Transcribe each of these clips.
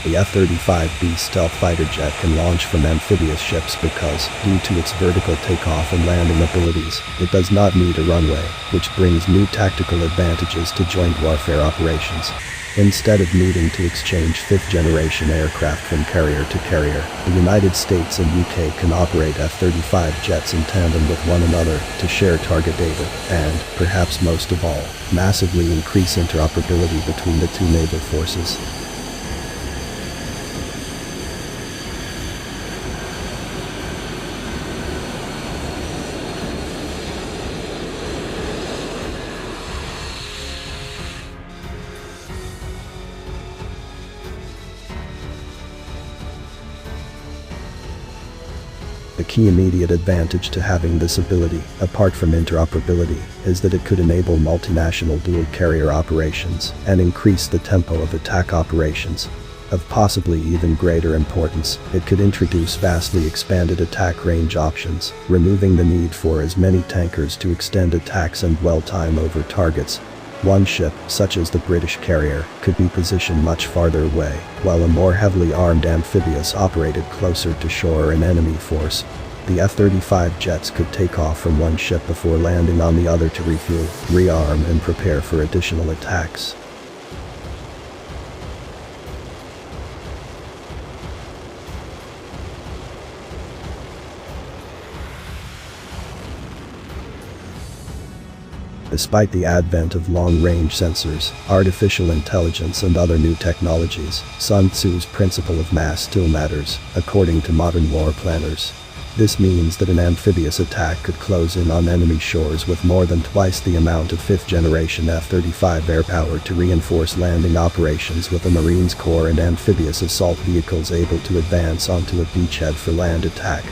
The F-35B stealth fighter jet can launch from amphibious ships because, due to its vertical takeoff and landing abilities, it does not need a runway, which brings new tactical advantages to joint warfare operations. Instead of needing to exchange fifth-generation aircraft from carrier to carrier, the United States and UK can operate F-35 jets in tandem with one another to share target data and, perhaps most of all, massively increase interoperability between the two naval forces. The key immediate advantage to having this ability, apart from interoperability, is that it could enable multinational dual-carrier operations and increase the tempo of attack operations. Of possibly even greater importance, it could introduce vastly expanded attack range options, removing the need for as many tankers to extend attacks and dwell time over targets. One ship, such as the British carrier, could be positioned much farther away, while a more heavily armed amphibious operated closer to shore or an enemy force. The F-35 jets could take off from one ship before landing on the other to refuel, rearm and prepare for additional attacks. Despite the advent of long-range sensors, artificial intelligence and other new technologies, Sun Tzu's principle of mass still matters, according to modern war planners. This means that an amphibious attack could close in on enemy shores with more than twice the amount of fifth-generation F-35 airpower to reinforce landing operations with a Marines Corps and amphibious assault vehicles able to advance onto a beachhead for land attack.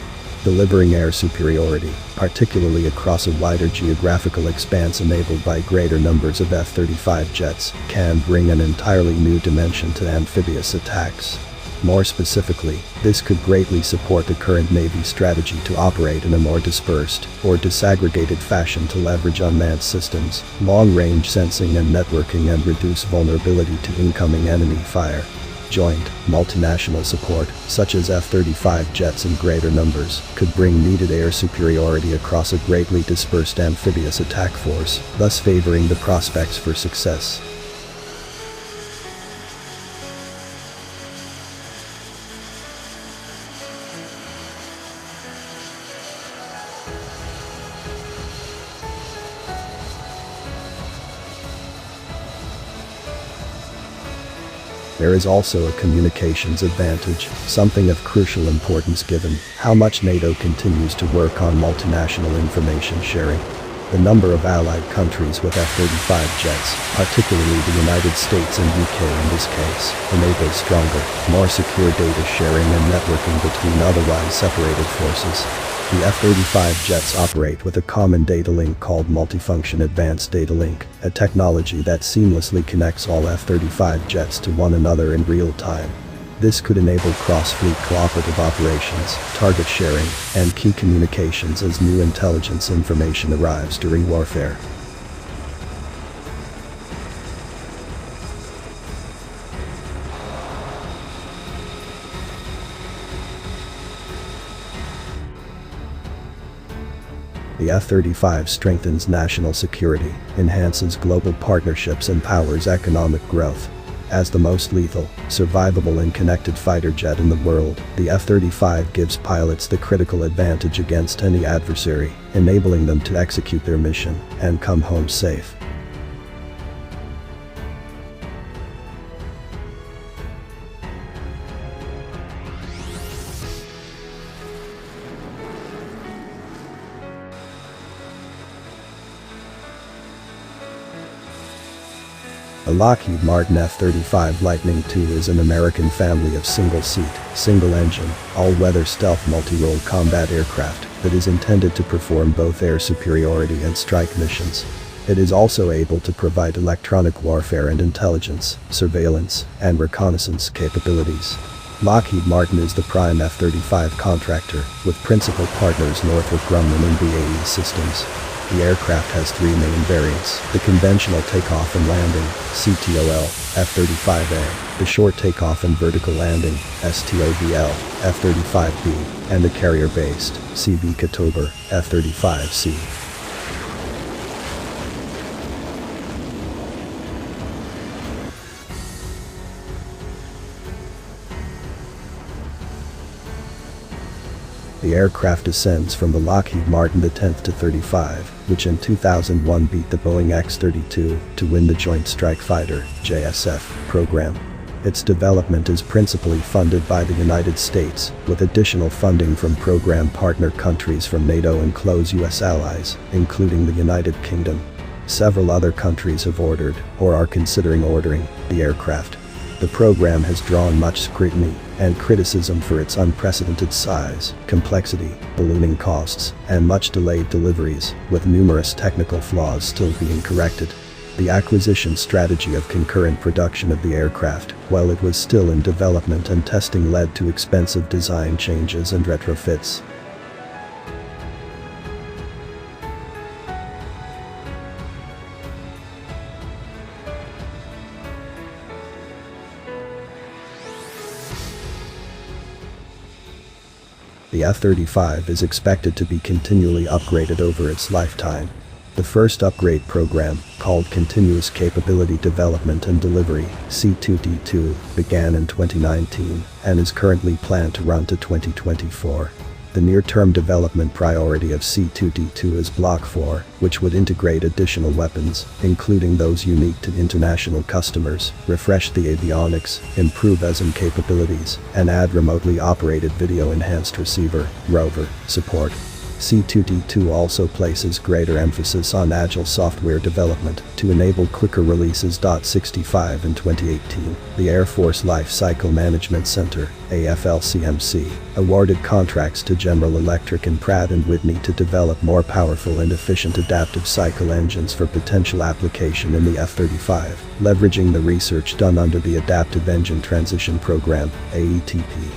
Delivering air superiority, particularly across a wider geographical expanse enabled by greater numbers of F-35 jets, can bring an entirely new dimension to amphibious attacks. More specifically, this could greatly support the current Navy strategy to operate in a more dispersed, or disaggregated fashion to leverage unmanned systems, long-range sensing and networking and reduce vulnerability to incoming enemy fire. Joint, multinational support, such as F-35 jets in greater numbers, could bring needed air superiority across a greatly dispersed amphibious attack force, thus favoring the prospects for success. There is also a communications advantage, something of crucial importance given how much NATO continues to work on multinational information sharing. The number of allied countries with F-35 jets, particularly the United States and UK in this case, enables stronger, more secure data sharing and networking between otherwise separated forces. The F-35 jets operate with a common data link called Multifunction Advanced Data Link, a technology that seamlessly connects all F-35 jets to one another in real time. This could enable cross-fleet cooperative operations, target sharing, and key communications as new intelligence information arrives during warfare. The F-35 strengthens national security, enhances global partnerships and powers economic growth. As the most lethal, survivable and connected fighter jet in the world, the F-35 gives pilots the critical advantage against any adversary, enabling them to execute their mission and come home safe. A Lockheed Martin F-35 Lightning II is an American family of single-seat, single-engine, all-weather stealth multi-role combat aircraft that is intended to perform both air superiority and strike missions. It is also able to provide electronic warfare and intelligence, surveillance, and reconnaissance capabilities. Lockheed Martin is the prime F-35 contractor, with principal partners Northrop Grumman and BAE Systems. The aircraft has three main variants: the conventional takeoff and landing, CTOL, F-35A, the short takeoff and vertical landing (STOVL) F-35B, and the carrier-based CV Katober F-35C. The aircraft descends from the Lockheed Martin X-35, which in 2001 beat the Boeing X-32 to win the Joint Strike Fighter (JSF) program. Its development is principally funded by the United States, with additional funding from program partner countries from NATO and close U.S. allies, including the United Kingdom. Several other countries have ordered, or are considering ordering, the aircraft. The program has drawn much scrutiny and criticism for its unprecedented size, complexity, ballooning costs, and much delayed deliveries, with numerous technical flaws still being corrected. The acquisition strategy of concurrent production of the aircraft, while it was still in development and testing, led to expensive design changes and retrofits. The F-35 is expected to be continually upgraded over its lifetime. The first upgrade program, called Continuous Capability Development and Delivery (C2D2), began in 2019 and is currently planned to run to 2024. The near-term development priority of C2D2 is Block 4, which would integrate additional weapons, including those unique to international customers, refresh the avionics, improve ESM capabilities, and add remotely operated video-enhanced receiver (ROVR) support. C2D2 also places greater emphasis on agile software development to enable quicker releases. 65 in 2018, the Air Force Life Cycle Management Center, AFLCMC, awarded contracts to General Electric and Pratt & Whitney to develop more powerful and efficient adaptive cycle engines for potential application in the F-35, leveraging the research done under the Adaptive Engine Transition Program, AETP.